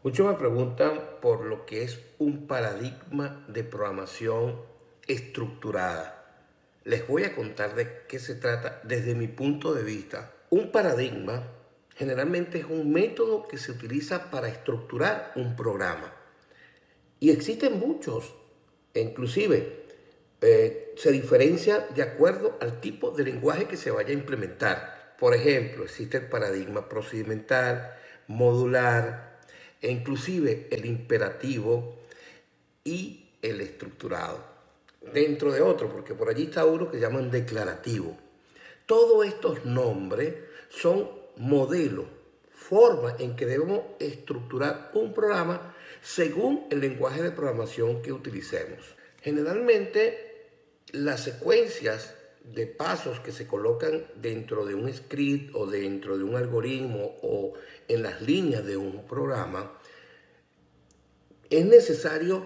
Muchos me preguntan por lo que es un paradigma de programación estructurada. Les voy a contar de qué se trata desde mi punto de vista. Un paradigma generalmente es un método que se utiliza para estructurar un programa. Y existen muchos, e inclusive se diferencia de acuerdo al tipo de lenguaje que se vaya a implementar. Por ejemplo, existe el paradigma procedimental, modular, e inclusive el imperativo y el estructurado. Dentro de otro, porque por allí está uno que llaman declarativo. Todos estos nombres son modelos, formas en que debemos estructurar un programa según el lenguaje de programación que utilicemos. Generalmente, las secuencias de pasos que se colocan dentro de un script o dentro de un algoritmo o en las líneas de un programa, es necesario,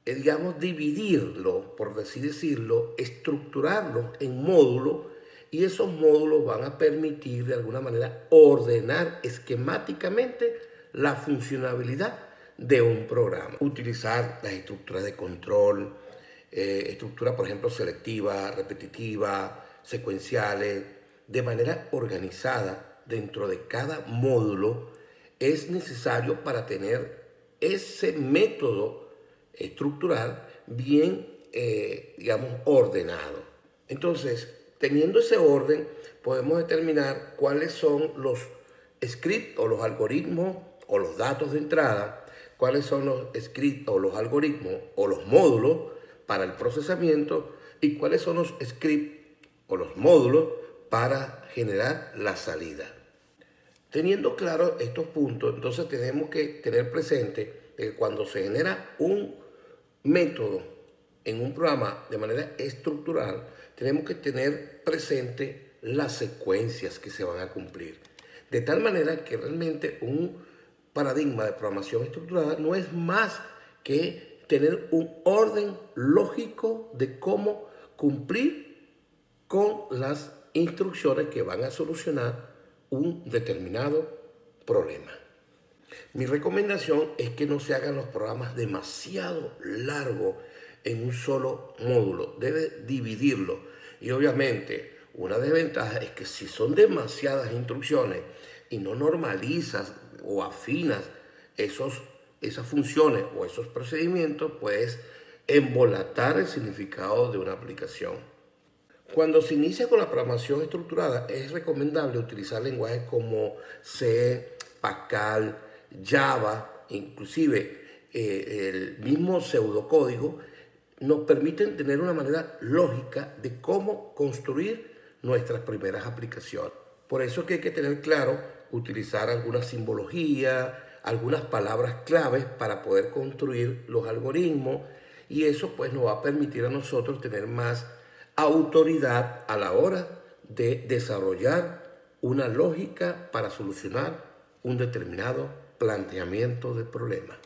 digamos, dividirlo, por así decirlo, estructurarlo en módulos, y esos módulos van a permitir de alguna manera ordenar esquemáticamente la funcionalidad de un programa. Utilizar las estructuras de control, estructuras, por ejemplo, selectiva, repetitiva, secuenciales, de manera organizada dentro de cada módulo, es necesario para tener ese método estructural bien, digamos, ordenado. Entonces, teniendo ese orden, podemos determinar cuáles son los scripts o los algoritmos o los datos de entrada, cuáles son los scripts o los algoritmos o los módulos para el procesamiento y cuáles son los scripts o los módulos para generar la salida. Teniendo claro estos puntos, entonces tenemos que tener presente que cuando se genera un método en un programa de manera estructural, tenemos que tener presente las secuencias que se van a cumplir. De tal manera que realmente un paradigma de programación estructurada no es más que tener un orden lógico de cómo cumplir con las instrucciones que van a solucionar un determinado problema. Mi recomendación es que no se hagan los programas demasiado largos en un solo módulo. Debe dividirlo. Y obviamente, una desventaja es que si son demasiadas instrucciones y no normalizas o afinas esas funciones o esos procedimientos, puedes embolatar el significado de una aplicación. Cuando se inicia con la programación estructurada, es recomendable utilizar lenguajes como C, Pascal, Java, inclusive el mismo pseudocódigo, nos permiten tener una manera lógica de cómo construir nuestras primeras aplicaciones. Por eso es que hay que tener claro utilizar alguna simbología, algunas palabras claves para poder construir los algoritmos, y eso pues nos va a permitir a nosotros tener más autoridad a la hora de desarrollar una lógica para solucionar un determinado planteamiento de problema.